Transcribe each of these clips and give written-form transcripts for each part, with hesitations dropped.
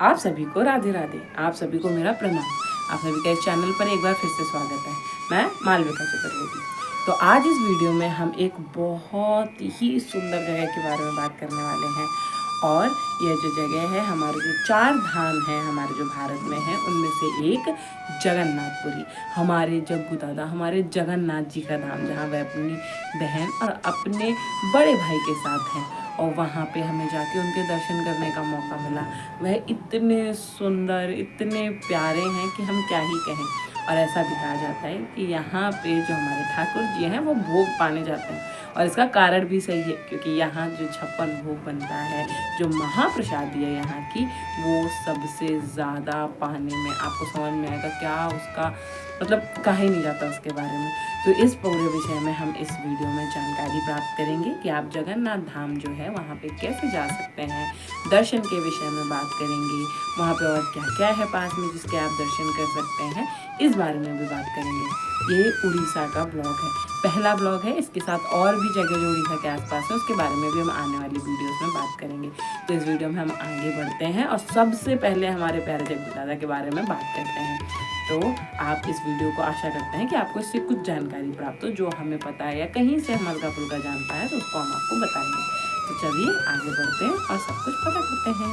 आप सभी को राधे राधे। आप सभी को मेरा प्रणाम। आप सभी का इस चैनल पर एक बार फिर से स्वागत है। मैं मालविका चतुर्वेदी। तो आज इस वीडियो में हम एक बहुत ही सुंदर जगह के बारे में बात करने वाले हैं। और यह जो जगह है, हमारे जो 4 धाम हैं हमारे जो भारत में हैं, उनमें से एक जगन्नाथपुरी, हमारे जग्गू दादा, हमारे जगन्नाथ जी का धाम, जहाँ वह अपनी बहन और अपने बड़े भाई के साथ हैं। और वहाँ पे हमें जाके उनके दर्शन करने का मौका मिला। वह इतने सुंदर, इतने प्यारे हैं कि हम क्या ही कहें। और ऐसा भी कहा जाता है कि यहाँ पे जो हमारे ठाकुर जी हैं वो भोग पाने जाते हैं। और इसका कारण भी सही है, क्योंकि यहाँ जो 56 भोग बनता है, जो महाप्रसादी है यहाँ की, वो सबसे ज़्यादा पाने में आपको समझ में आएगा क्या उसका मतलब, कहा ही नहीं जाता उसके बारे में। तो इस पूरे विषय में हम इस वीडियो में जानकारी प्राप्त करेंगे कि आप जगन्नाथ धाम जो है वहाँ पे कैसे जा सकते हैं। दर्शन के विषय में बात करेंगे, वहाँ पे और क्या क्या है पास में जिसके आप दर्शन कर सकते हैं, इस बारे में भी बात करेंगे। ये उड़ीसा का ब्लॉग है, पहला ब्लॉग है। इसके साथ और भी जगह जो उड़ीसा के आसपास है उसके बारे में भी हम आने वाली वीडियोस में बात करेंगे। तो इस वीडियो में हम आगे बढ़ते हैं और सबसे पहले हमारे प्यारे जग्गू दादा के बारे में बात करते हैं। तो आप इस वीडियो को आशा करते हैं कि आपको इससे कुछ जानकारी प्राप्त हो, जो हमें पता है या कहीं से हम हल्का फुल्का जानता है तो उसको हम आपको बताएंगे। तो चलिए आगे बढ़ते हैं और सब कुछ पता करते हैं।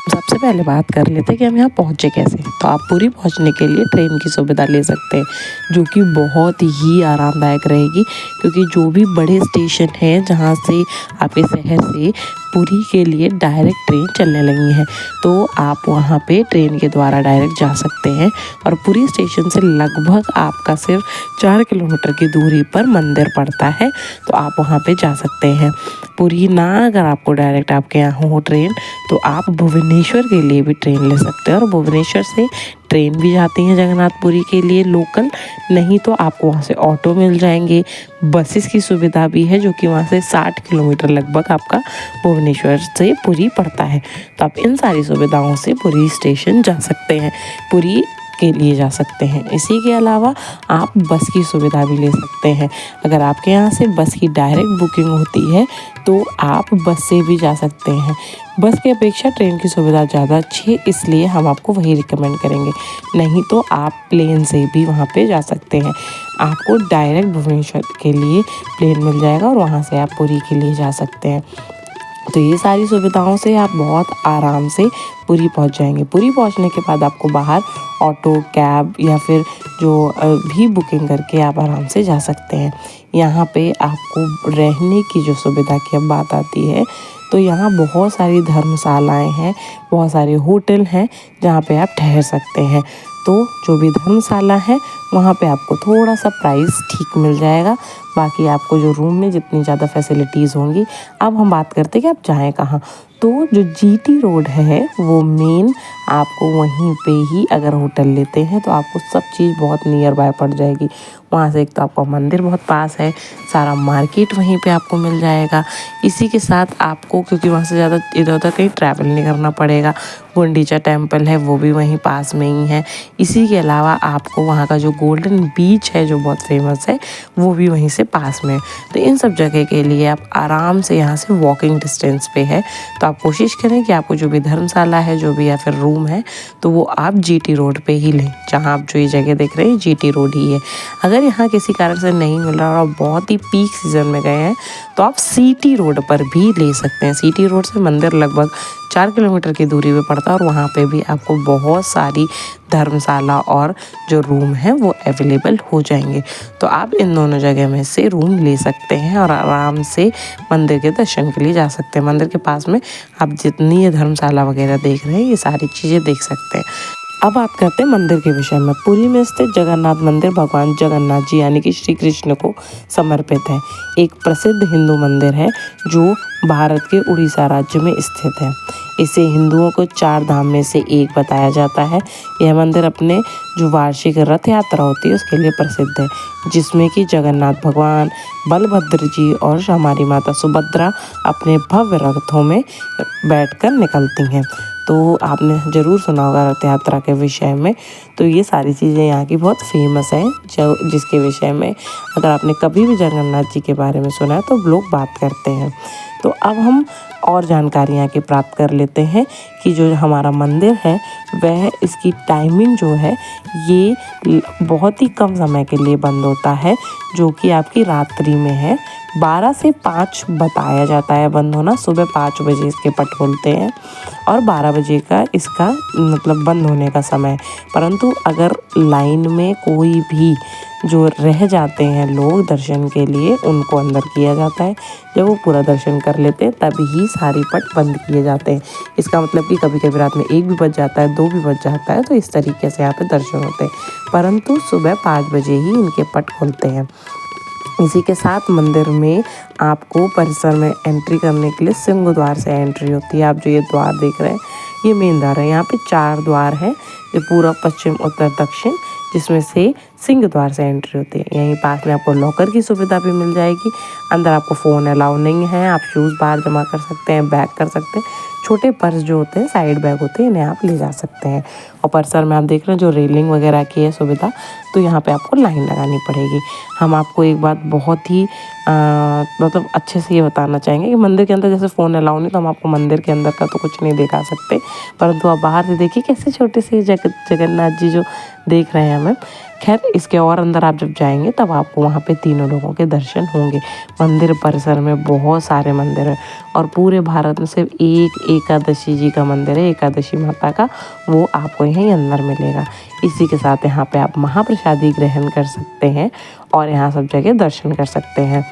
सबसे पहले बात कर लेते हैं कि हम यहाँ पहुँचे कैसे। तो आप पूरी पहुँचने के लिए ट्रेन की सुविधा ले सकते हैं, जो कि बहुत ही आरामदायक रहेगी, क्योंकि जो भी बड़े स्टेशन हैं जहाँ से आपके शहर से पुरी के लिए डायरेक्ट ट्रेन चलने लगी हैं, तो आप वहाँ पे ट्रेन के द्वारा डायरेक्ट जा सकते हैं। और पुरी स्टेशन से लगभग आपका सिर्फ 4 किलोमीटर की दूरी पर मंदिर पड़ता है, तो आप वहाँ पे जा सकते हैं। पुरी ना अगर आपको डायरेक्ट आपके यहाँ हो ट्रेन, तो आप भुवनेश्वर के लिए भी ट्रेन ले सकते हैं। और भुवनेश्वर से ट्रेन भी जाती हैं जगन्नाथपुरी के लिए लोकल, नहीं तो आपको वहाँ से ऑटो मिल जाएंगे। बसेस की सुविधा भी है, जो कि वहाँ से 60 किलोमीटर लगभग आपका भुवनेश्वर से पुरी पड़ता है। तो आप इन सारी सुविधाओं से पुरी स्टेशन जा सकते हैं, पुरी के लिए जा सकते हैं। इसी के अलावा आप बस की सुविधा भी ले सकते हैं। अगर आपके यहाँ से बस की डायरेक्ट बुकिंग होती है तो आप बस से भी जा सकते हैं। बस की अपेक्षा ट्रेन की सुविधा ज़्यादा अच्छी है, इसलिए हम आपको वही रिकमेंड करेंगे। नहीं तो आप प्लेन से भी वहाँ पे जा सकते हैं। आपको डायरेक्ट भुवनेश्वर के लिए प्लेन मिल जाएगा और वहाँ से आप पुरी के लिए जा सकते हैं। तो ये सारी सुविधाओं से आप बहुत आराम से पुरी पहुंच जाएंगे। पुरी पहुंचने के बाद आपको बाहर ऑटो, कैब या फिर जो भी बुकिंग करके आप आराम से जा सकते हैं। यहाँ पे आपको रहने की जो सुविधा की अब बात आती है, तो यहाँ बहुत सारी धर्मशालाएं हैं, बहुत सारे होटल हैं जहाँ पे आप ठहर सकते हैं। तो जो भी धर्मशाला है वहाँ पे आपको थोड़ा सा प्राइस ठीक मिल जाएगा। बाकी आपको जो रूम में जितनी ज़्यादा फैसिलिटीज़ होंगी। अब हम बात करते हैं कि आप जाएँ कहाँ। तो जो जीटी रोड है वो मेन, आपको वहीं पे ही अगर होटल लेते हैं तो आपको सब चीज़ बहुत नियर बाय पड़ जाएगी। वहाँ से एक तो आपका मंदिर बहुत पास है, सारा मार्केट वहीं पे आपको मिल जाएगा। इसी के साथ आपको, क्योंकि वहाँ से ज़्यादा इधर उधर कहीं ट्रैवल नहीं करना पड़ेगा, गुंडीचा टेम्पल है वो भी वहीं पास में ही है। इसी के अलावा आपको वहाँ का जो गोल्डन बीच है जो बहुत फेमस है, वो भी वहीं से पास में है। तो इन सब जगह के लिए आप आराम से यहाँ से वॉकिंग डिस्टेंस पे है। तो आप कोशिश करें कि आपको जो भी धर्मशाला है, जो भी या फिर रूम है, तो वो आप जीटी रोड पे ही लें। जहाँ आप जो ये जगह देख रहे हैं जीटी रोड ही है। अगर यहाँ किसी कारण से नहीं मिल रहा और बहुत ही पीक सीजन में गए हैं तो आप सीटी रोड पर भी ले सकते हैं। सीटी रोड से मंदिर लगभग 4 किलोमीटर की दूरी पे पड़ता है और वहाँ पे भी आपको बहुत सारी धर्मशाला और जो रूम है वो अवेलेबल हो जाएंगे। तो आप इन दोनों जगह में से रूम ले सकते हैं और आराम से मंदिर के दर्शन के लिए जा सकते हैं। मंदिर के पास में आप जितनी ये धर्मशाला वगैरह देख रहे हैं, ये सारी चीज़ें देख सकते हैं। अब बात करते हैं मंदिर के विषय में। पुरी में स्थित जगन्नाथ मंदिर भगवान जगन्नाथ जी यानी कि श्री कृष्ण को समर्पित है। एक प्रसिद्ध हिंदू मंदिर है जो भारत के उड़ीसा राज्य में स्थित है। इसे हिंदुओं को 4 धाम में से एक बताया जाता है। यह मंदिर अपने जो वार्षिक रथ यात्रा होती है उसके लिए प्रसिद्ध है, जिसमें कि जगन्नाथ भगवान, बलभद्र जी और हमारी माता सुभद्रा अपने भव्य रथों में बैठकर निकलती हैं। तो आपने ज़रूर सुना होगा रथ यात्रा के विषय में। तो ये सारी चीज़ें यहाँ की बहुत फेमस हैं, जो जिसके विषय में अगर आपने कभी भी जगन्नाथ जी के बारे में सुना है तो लोग बात करते हैं। तो अब हम और जानकारियाँ की प्राप्त कर लेते हैं कि जो हमारा मंदिर है वह इसकी टाइमिंग जो है ये बहुत ही कम समय के लिए बंद होता है, जो कि आपकी रात्रि में है। 12 से 5 बताया जाता है बंद होना। सुबह 5 बजे इसके पट खुलते हैं और 12 बजे का इसका मतलब बंद होने का समय। परंतु अगर लाइन में कोई भी जो रह जाते हैं लोग दर्शन के लिए, उनको अंदर किया जाता है। जब वो पूरा दर्शन कर लेते हैं तभी सारी पट बंद किए जाते हैं। इसका मतलब कि कभी कभी रात में 1 भी बज जाता है, 2 भी बज जाता है, तो इस तरीके से यहाँ पे दर्शन होते हैं। परंतु सुबह 5 बजे ही इनके पट खुलते हैं। इसी के साथ मंदिर में आपको परिसर में एंट्री करने के लिए सिंह द्वार से एंट्री होती है। आप जो ये द्वार देख रहे हैं ये मेन द्वार है। यहाँ पे 4 द्वार हैं, ये पूर्व, पश्चिम, उत्तर, दक्षिण, जिसमें से सिंह द्वार से एंट्री होती है। यहीं पास में आपको लॉकर की सुविधा भी मिल जाएगी। अंदर आपको फ़ोन अलाउ नहीं है, आप शूज़ बाहर जमा कर सकते हैं, बैग कर सकते हैं। छोटे पर्स जो होते हैं, साइड बैग होते हैं, इन्हें आप ले जा सकते हैं। और परिसर में आप देख रहे हैं जो रेलिंग वगैरह की है सुविधा, तो यहाँ पे आपको लाइन लगानी पड़ेगी। हम आपको एक बात बहुत ही मतलब अच्छे से ये बताना चाहेंगे कि मंदिर के अंदर जैसे फ़ोन अलाउ नहीं, तो हम आपको मंदिर के अंदर का तो कुछ नहीं दिखा सकते, परंतु आप बाहर से देखिए कैसे छोटे से जगन्नाथ जी जो देख रहे हैं हमें। खैर, इसके और अंदर आप जब जाएंगे तब आपको वहाँ पे तीनों लोगों के दर्शन होंगे। मंदिर परिसर में बहुत सारे मंदिर हैं और पूरे भारत में सिर्फ एक एकादशी जी का मंदिर है, एकादशी माता का, वो आपको यहीं अंदर मिलेगा। इसी के साथ यहाँ पे आप महाप्रसादी ग्रहण कर सकते हैं और यहाँ सब जगह दर्शन कर सकते हैं।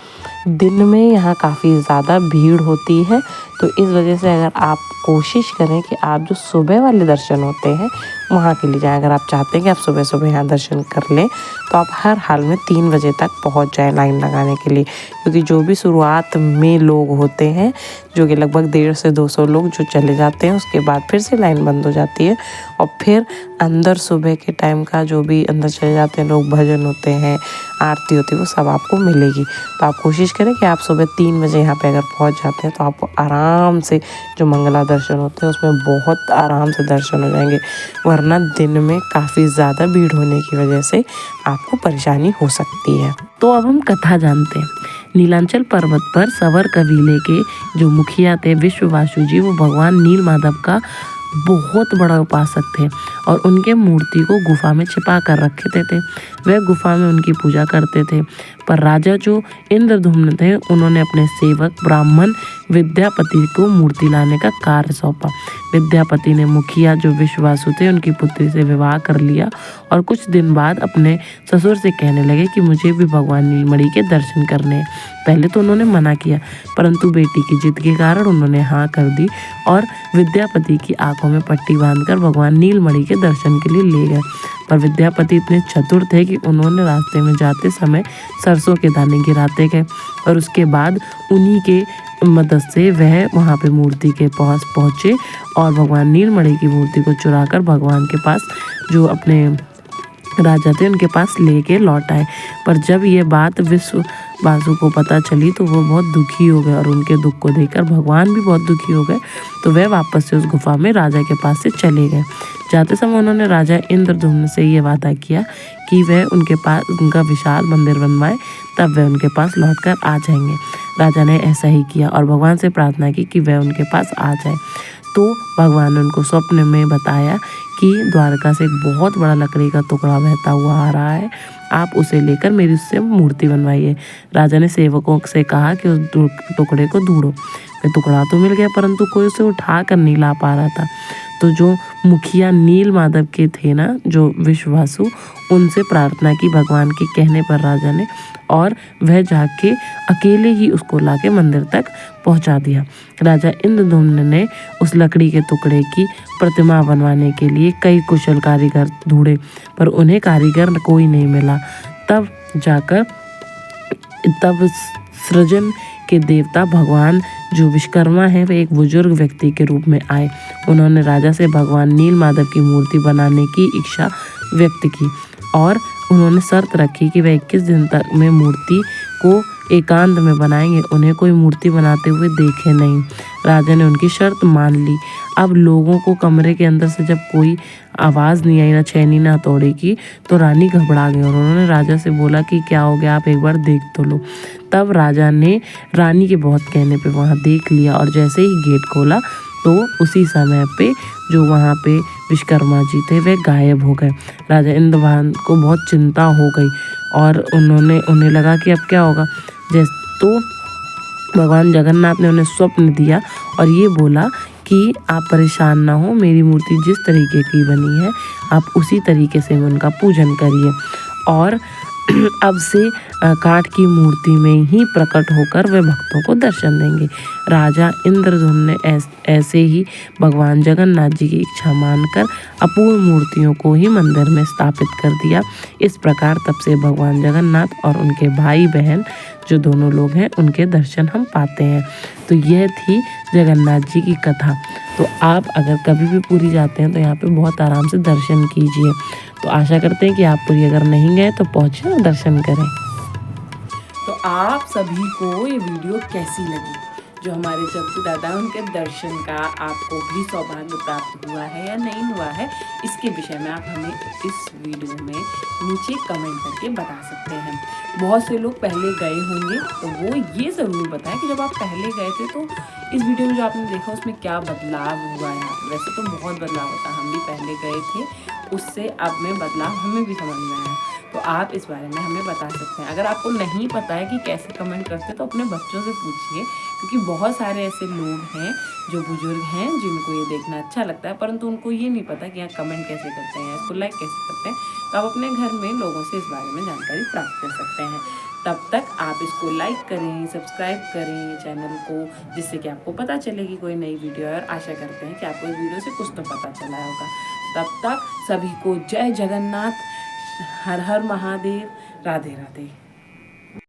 दिन में यहाँ काफ़ी ज़्यादा भीड़ होती है, तो इस वजह से अगर आप कोशिश करें कि आप जो सुबह वाले दर्शन होते हैं वहाँ के लिए जाएं। अगर आप चाहते हैं कि आप सुबह सुबह यहाँ दर्शन कर लें तो आप हर हाल में 3 बजे तक पहुँच जाएं लाइन लगाने के लिए, क्योंकि जो भी शुरुआत में लोग होते हैं, जो कि लगभग 150 से 200 लोग जो चले जाते हैं, उसके बाद फिर से लाइन बंद हो जाती है। और फिर अंदर सुबह के टाइम का जो भी अंदर चले जाते हैं लोग, भजन होते हैं, आरती होती है, वो सब आपको मिलेगी। तो आप कोशिश करें कि आप सुबह 3 बजे यहाँ पे अगर पहुँच जाते हैं तो आपको आराम से जो मंगला दर्शन होते हैं उसमें बहुत आराम से दर्शन हो जाएंगे। वरना दिन में काफ़ी ज़्यादा भीड़ होने की वजह से आपको परेशानी हो सकती है। तो अब हम कथा जानते हैं। नीलांचल पर्वत पर सवर कबीले के जो मुखिया थे विश्ववासु जी, वो भगवान नील माधव का बहुत बड़ा उपासक थे और उनके मूर्ति को गुफा में छिपा कर रखे थे। वह गुफा में उनकी पूजा करते थे। पर राजा जो इंद्रधुम्न थे, उन्होंने अपने सेवक ब्राह्मण विद्यापति को मूर्ति लाने का कार्य सौंपा। विद्यापति ने मुखिया जो विश्वासु थे उनकी पुत्री से विवाह कर लिया और कुछ दिन बाद अपने ससुर से कहने लगे कि मुझे भी भगवान नीलमणि के दर्शन करने हैं। पहले तो उन्होंने मना किया, परंतु बेटी की जिद के कारण उन्होंने हाँ कर दी और विद्यापति की आंखों में पट्टी बांधकर भगवान नीलमणि के दर्शन के लिए ले गए। पर विद्यापति इतने चतुर थे कि उन्होंने रास्ते में जाते समय सरसों के दाने गिराते गए और उसके बाद उन्हीं के मदद से वह वहाँ पे मूर्ति के पास पहुँचे और भगवान नीलमणि की मूर्ति को चुराकर भगवान के पास, जो अपने राजा थे उनके पास लेके लौट आए। पर जब ये बात विश्ववासु को पता चली तो वो बहुत दुखी हो गए और उनके दुख को देखकर भगवान भी बहुत दुखी हो गए। तो वह वापस से उस गुफा में राजा के पास से चले गए। जाते समय उन्होंने राजा इंद्रधुम्न से ये वादा किया कि वह उनके पास उनका विशाल मंदिर बनवाए, तब वह उनके पास लौटकर आ जाएंगे। राजा ने ऐसा ही किया और भगवान से प्रार्थना की कि वह उनके पास आ जाए। तो भगवान ने उनको स्वप्न में बताया कि द्वारका से एक बहुत बड़ा लकड़ी का टुकड़ा बहता हुआ आ रहा है, आप उसे लेकर मेरी उससे मूर्ति बनवाइए। राजा ने सेवकों से कहा कि उस टुकड़े को ढूंढो। वह टुकड़ा तो मिल गया, परंतु कोई उसे उठा कर नहीं ला पा रहा था। तो जो मुखिया नील माधव के थे ना, जो विश्ववासु, उनसे प्रार्थना की भगवान के कहने पर राजा ने, और वह जाके अकेले ही उसको लाके मंदिर तक पहुंचा दिया। राजा इंद्रधुम्न ने उस लकड़ी के टुकड़े की प्रतिमा बनवाने के लिए कई कुशल कारीगर ढूंढे, पर उन्हें कारीगर कोई नहीं मिला। तब सृजन के देवता भगवान जो विश्वकर्मा है, वे एक बुजुर्ग व्यक्ति के रूप में आए। उन्होंने राजा से भगवान नील माधव की मूर्ति बनाने की इच्छा व्यक्त की और उन्होंने शर्त रखी कि वह 21 दिन तक में मूर्ति को एकांत में बनाएंगे, उन्हें कोई मूर्ति बनाते हुए देखे नहीं। राजा ने उनकी शर्त मान ली। अब लोगों को कमरे के अंदर से जब कोई आवाज़ नहीं आई, ना छैनी ना हथौड़े की, तो रानी घबरा गई और उन्होंने राजा से बोला कि क्या हो गया, आप एक बार देख तो लो। तब राजा ने रानी के बहुत कहने पे वहाँ देख लिया और जैसे ही गेट खोला तो उसी समय पे जो वहाँ पे विश्वकर्मा जी थे वे गायब हो गए। राजा इंद्रभानु को बहुत चिंता हो गई और उन्हें लगा कि अब क्या होगा। तो भगवान जगन्नाथ ने उन्हें स्वप्न दिया और ये बोला कि आप परेशान ना हो, मेरी मूर्ति जिस तरीके की बनी है आप उसी तरीके से उनका पूजन करिए और अब से काठ की मूर्ति में ही प्रकट होकर वे भक्तों को दर्शन देंगे। राजा इंद्रद्युम्न ने ऐसे ही भगवान जगन्नाथ जी की इच्छा मानकर अपूर्ण मूर्तियों को ही मंदिर में स्थापित कर दिया। इस प्रकार तब से भगवान जगन्नाथ और उनके भाई बहन जो दोनों लोग हैं उनके दर्शन हम पाते हैं। तो यह थी जगन्नाथ जी की कथा। तो आप अगर कभी भी पुरी जाते हैं तो यहाँ पे बहुत आराम से दर्शन कीजिए। तो आशा करते हैं कि आप पुरी अगर नहीं गए तो पहुँचे और दर्शन करें। तो आप सभी को ये वीडियो कैसी लगी? जो हमारे जग्गू दादा उनके दर्शन का आपको भी सौभाग्य प्राप्त हुआ है या नहीं हुआ है, इसके विषय में आप हमें इस वीडियो में नीचे कमेंट करके बता सकते हैं। बहुत से लोग पहले गए होंगे तो वो ये ज़रूर बताएं कि जब आप पहले गए थे तो इस वीडियो में जो आपने देखा उसमें क्या बदलाव हुआ है। वैसे तो बहुत बदलाव होता, हम भी पहले गए थे, उससे अब में बदलाव हमें भी समझ में आया। तो आप इस बारे में हमें बता सकते हैं। अगर आपको नहीं पता है कि कैसे कमेंट करते तो अपने बच्चों से पूछिए, क्योंकि बहुत सारे ऐसे लोग हैं जो बुजुर्ग हैं जिनको ये देखना अच्छा लगता है, परंतु उनको ये नहीं पता कि यहाँ कमेंट कैसे करते हैं, इसको लाइक कैसे करते हैं। तो आप अपने घर में लोगों से इस बारे में जानकारी प्राप्त कर सकते हैं। तब तक आप इसको लाइक करें, सब्सक्राइब करें चैनल को, जिससे कि आपको पता चले कि कोई नई वीडियो है। और आशा करते हैं कि आपको इस वीडियो से कुछ तो पता चला होगा। तब तक सभी को जय जगन्नाथ, हर हर महादेव, राधे राधे।